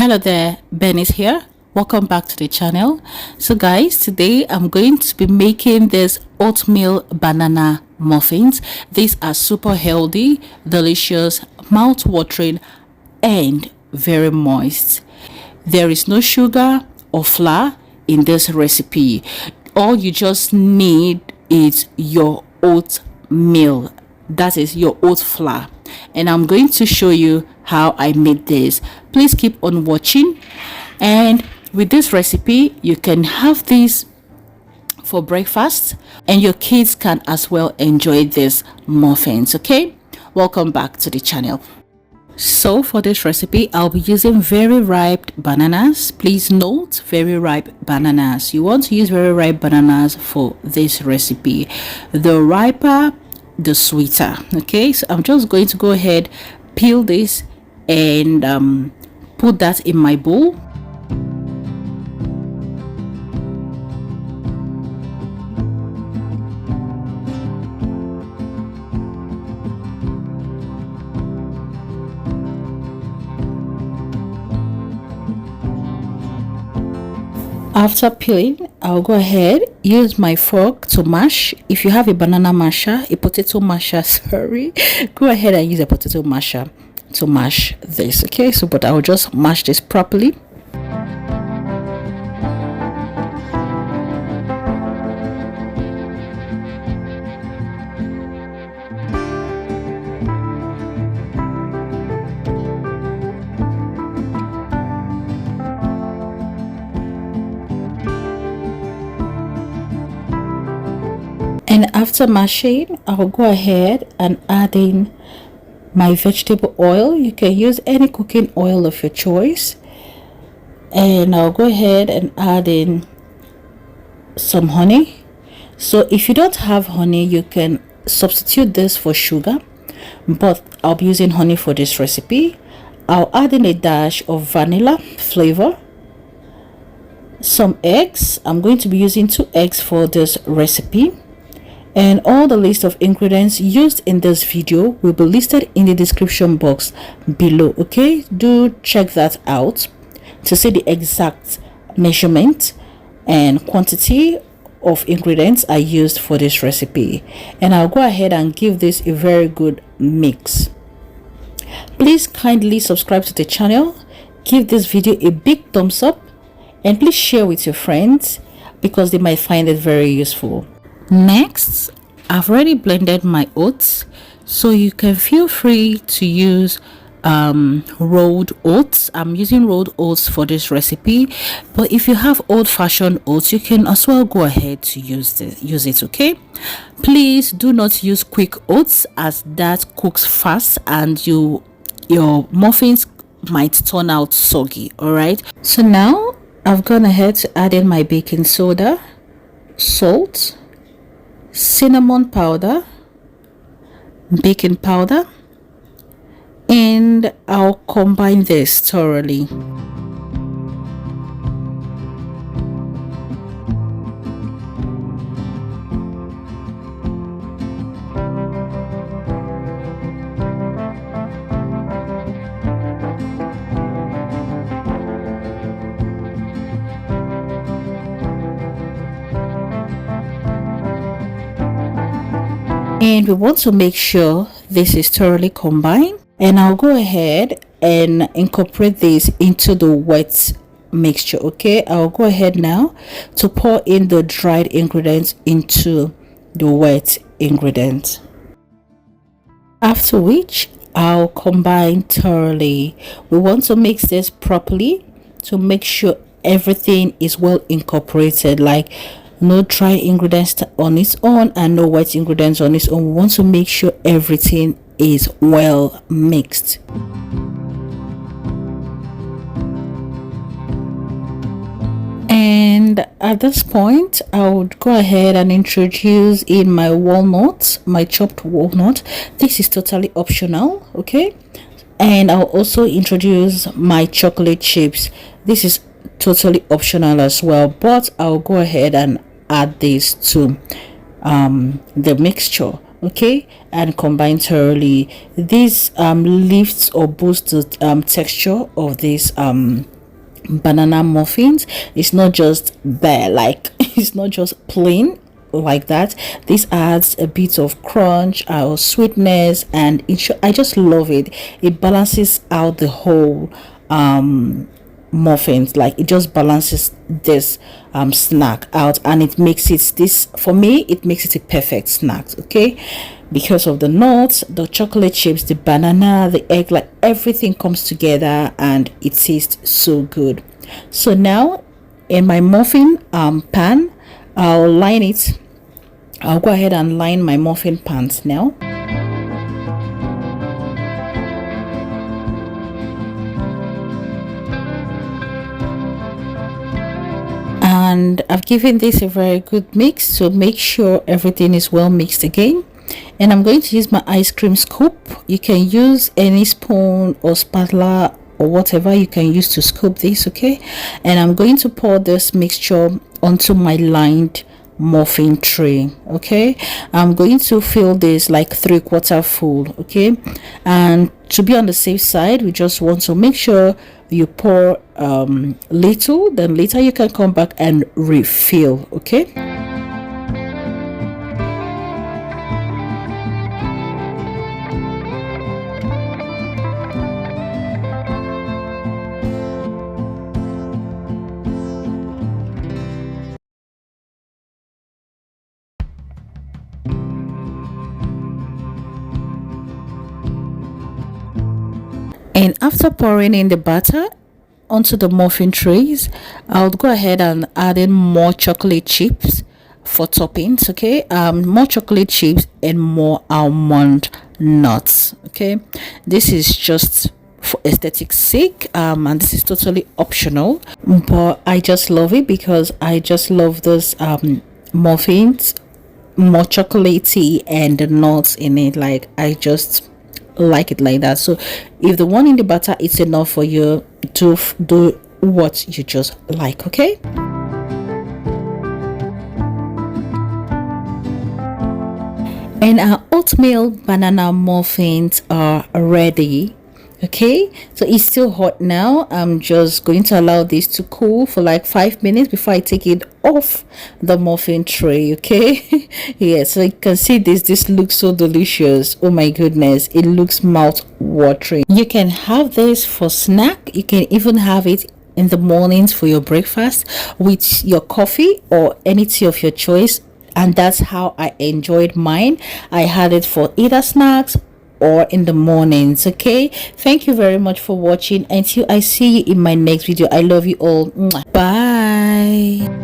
Hello there, Ben is here. Welcome back to the channel. So guys, today I'm going to be making this oatmeal banana muffins. These are super healthy, delicious, mouth-watering, and very moist. There is no sugar or flour in this recipe. All you just need is your oatmeal, that is your oat flour, and I'm going to show you how I made this. Please keep on watching. And with this recipe, you can have this for breakfast, and your kids can as well enjoy this muffins. Okay, welcome back to the channel. So for this recipe, I'll be using very ripe bananas. Please note, very ripe bananas. You want to use very ripe bananas for this recipe. The riper, the sweeter. Okay, so I'm just going to go ahead, peel this, and put that in my bowl. After peeling, I'll go ahead, use my fork to mash. If you have a banana masher, a potato masher, sorry, go ahead and use a potato masher to mash this. Okay, so but I'll just mash this properly. And after mashing, I'll go ahead and add in my vegetable oil. You can use any cooking oil of your choice. And I'll go ahead and add in some honey. So if you don't have honey, you can substitute this for sugar, but I'll be using honey for this recipe. I'll add in a dash of vanilla flavor, some eggs. I'm going to be using 2 eggs for this recipe. And all the list of ingredients used in this video will be listed in the description box below. Okay, do check that out to see the exact measurement and quantity of ingredients I used for this recipe. And I'll go ahead and give this a very good mix. Please kindly subscribe to the channel, give this video a big thumbs up, and please share with your friends because they might find it very useful. Next, I've already blended my oats, so you can feel free to use rolled oats. I'm using rolled oats for this recipe, but if you have old-fashioned oats, you can as well go ahead to use it. Okay, please do not use quick oats, as that cooks fast and your muffins might turn out soggy. All right, so now I've gone ahead to add in my baking soda, salt, cinnamon powder, baking powder, and I'll combine this thoroughly. And we want to make sure this is thoroughly combined. And I'll go ahead and incorporate this into the wet mixture. Okay, I'll go ahead now to pour in the dried ingredients into the wet ingredients. After which, I'll combine thoroughly. We want to mix this properly to make sure everything is well incorporated, like no dry ingredients on its own and no wet ingredients on its own. We want to make sure everything is well mixed. And at this point, I would go ahead and introduce in my walnuts, my chopped walnut. This is totally optional, okay? And I'll also introduce my chocolate chips. This is totally optional as well, but I'll go ahead and add this to the mixture. okay, and combine thoroughly. This lifts or boosts the texture of this banana muffins. It's not just there, like it's not just plain like that. This adds a bit of crunch or sweetness, and I just love it. It balances out the whole muffins. Like it just balances this snack out, and it makes it this, for me, it makes it a perfect snack, okay, because of the nuts, the chocolate chips, the banana, the egg, like everything comes together and it tastes so good. So now in my muffin pan, I'll go ahead and line my muffin pans now. And I've given this a very good mix, so make sure everything is well mixed again. And I'm going to use my ice cream scoop. You can use any spoon or spatula or whatever you can use to scoop this, okay. And I'm going to pour this mixture onto my lined muffin tray, okay. I'm going to fill this like 3/4 full, okay. And to be on the safe side, we just want to make sure you pour little, then later you can come back and refill, okay. And after pouring in the batter onto the muffin trays, I'll go ahead and add in more chocolate chips for toppings, okay. More chocolate chips and more almond nuts, okay. This is just for aesthetic sake, and this is totally optional, but I just love it because I just love those muffins, more chocolatey, and the nuts in it. Like I just like it like that. So if the one in the batter is enough for you, to do what you just like, okay. And our oatmeal banana muffins are ready, okay. So it's still hot now. I'm just going to allow this to cool for like 5 minutes before I take it off the muffin tray, okay. Yeah, so you can see this looks so delicious. Oh my goodness, it looks mouth watering. You can have this for snack. You can even have it in the mornings for your breakfast with your coffee or any tea of your choice. And that's how I enjoyed mine. I had it for either snacks or in the mornings, okay. Thank you very much for watching. Until I see you in my next video, I love you all. Bye.